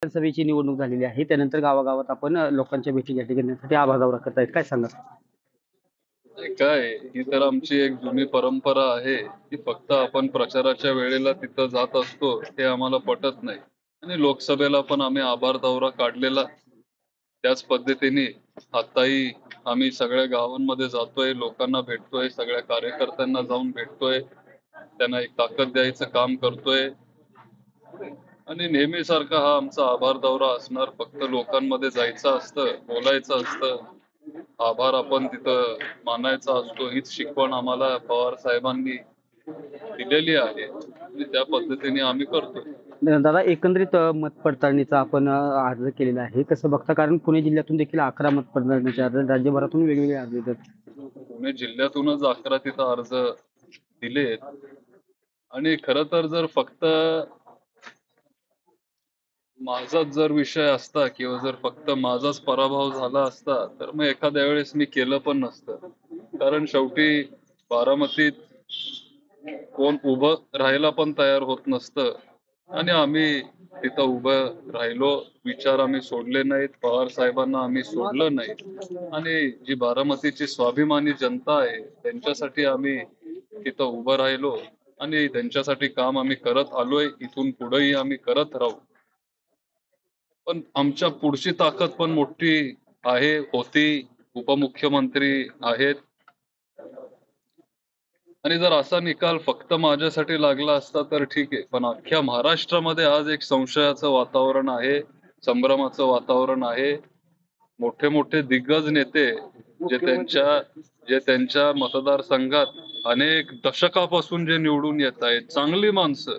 विधानसभेची निवडणूक झालेली आहे. त्यानंतर गावागावात आपण लोकांच्या भेटी गाठी घेण्यासाठी आढावा दौरा करतायत. काय सांगाल? काय ही तर आमची एक जुनी परंपरा आहे की फक्त आपण प्रचाराच्या वेळेला तिथं जात असतो हे आम्हाला पटत नाही. आणि लोकसभेला पण आम्ही आभार दौरा काढलेला त्याच पद्धतीने आताही आम्ही सगळ्या गावांमध्ये जातोय, लोकांना भेटतोय, सगळ्या कार्यकर्त्यांना जाऊन भेटतोय, त्यांना एक ताकद द्यायचं काम करतोय. आणि नेहमीसारखा हा आमचा आभार दौरा असणार. फक्त लोकांमध्ये जायचं असतं, बोलायचं असतं, आभार आपण तिथं मानायचा असतो. हीच शिकवण आम्हाला पवार साहेबांनी दिलेली आहे आणि त्या पद्धतीने आम्ही करतोय. दादा, एकंदरीत मतपडताळणीचा आपण अर्ज केलेला आहे. कसं बघता? कारण पुणे जिल्ह्यातून देखील 11 मतपडताळणीचे अर्ज, राज्यभरातून वेगवेगळे अर्ज येतात. पुणे जिल्ह्यातूनच 11 तिथं अर्ज दिलेत. आणि खरं तर जर फक्त माझाच जर विषय असता किंवा जर फक्त माझाच पराभव झाला असता तर मग एखाद्या वेळेस मी केलं पण नसतं. कारण शेवटी बारामतीत कोण उभं राहायला पण तयार होत नसतं आणि आम्ही तिथं उभं राहिलो. विचार आम्ही सोडले नाहीत, पवार साहेबांना आम्ही सोडलं नाही आणि जी बारामतीची स्वाभिमानी जनता आहे त्यांच्यासाठी आम्ही तिथं उभं राहिलो आणि त्यांच्यासाठी काम आम्ही करत आलोय. इथून पुढेही आम्ही करत राहू. पण आमच्या पुढची ताकद पण मोठी आहे, होती. उपमुख्यमंत्री आहेत आणि जर असा निकाल फक्त माझ्यासाठी लागला असता तर ठीक आहे, पण अख्ख्या महाराष्ट्रामध्ये आज एक संशयाचं वातावरण आहे, संभ्रमाचं वातावरण आहे. मोठे मोठे दिग्गज नेते जे त्यांच्या मतदारसंघात अनेक दशकापासून जे निवडून येत आहेत, चांगली माणसं,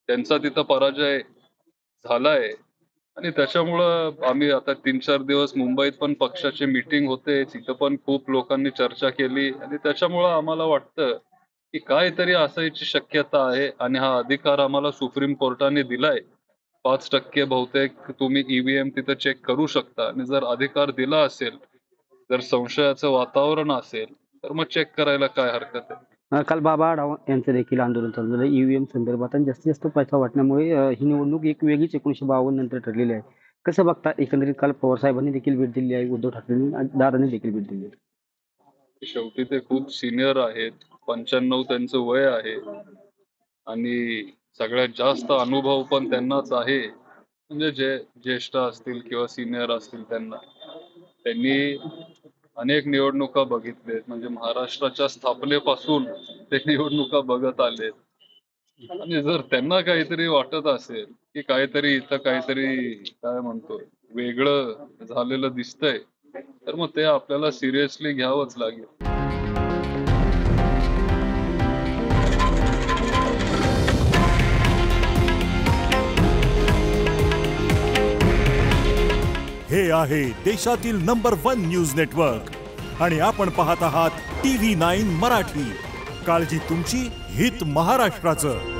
त्यांचा तिथं पराजय झालाय. आणि त्याच्यामुळं आम्ही आता 3-4 दिवस मुंबईत पण पक्षाची मीटिंग होते, तिथं पण खूप लोकांनी चर्चा केली आणि त्याच्यामुळं आम्हाला वाटतं की काहीतरी असायची शक्यता आहे आणि हा अधिकार आम्हाला सुप्रीम कोर्टाने दिलाय. 5% बहुतेक तुम्ही ईव्हीएम तिथं चेक करू शकता आणि जर अधिकार दिला असेल, जर संशयाचं वातावरण असेल तर मग चेक करायला काय हरकत आहे. काल बाबा आढाव यांचं देखील आंदोलन चालू झालं ईव्हीएम संदर्भात आणि जास्तीत जास्त पैसा वाटण्यामुळे ही निवडणूक एक वेगळीच 1952 नंतर ठरलेली आहे. कसं बघता? एकंदरीत काल पवार साहेबांनी देखील भेट दिली आहे, उद्धव ठाकरेंनी आणि दादांनी देखील भेट दिली आहे. शेवटी ते खूप सिनियर आहेत, 95 त्यांचं वय आहे आणि सगळ्यात जास्त अनुभव पण त्यांनाच आहे. म्हणजे जे ज्येष्ठ असतील किंवा सिनियर असतील त्यांनी अनेक निवडणुका बघितलेत. म्हणजे महाराष्ट्राच्या स्थापनेपासून ते निवडणुका बघत आलेत. आणि जर त्यांना काहीतरी वाटत असेल की काहीतरी इथं काहीतरी काय म्हणतो वेगळं झालेलं दिसतंय तर मग ते आपल्याला सिरियसली घ्यावंच लागेल. हे आहे देशातील नंबर 1 न्यूज नेटवर्क आणि आपण पाहत आहात TV9 मराठी. काळजी तुमची, हित महाराष्ट्राचं.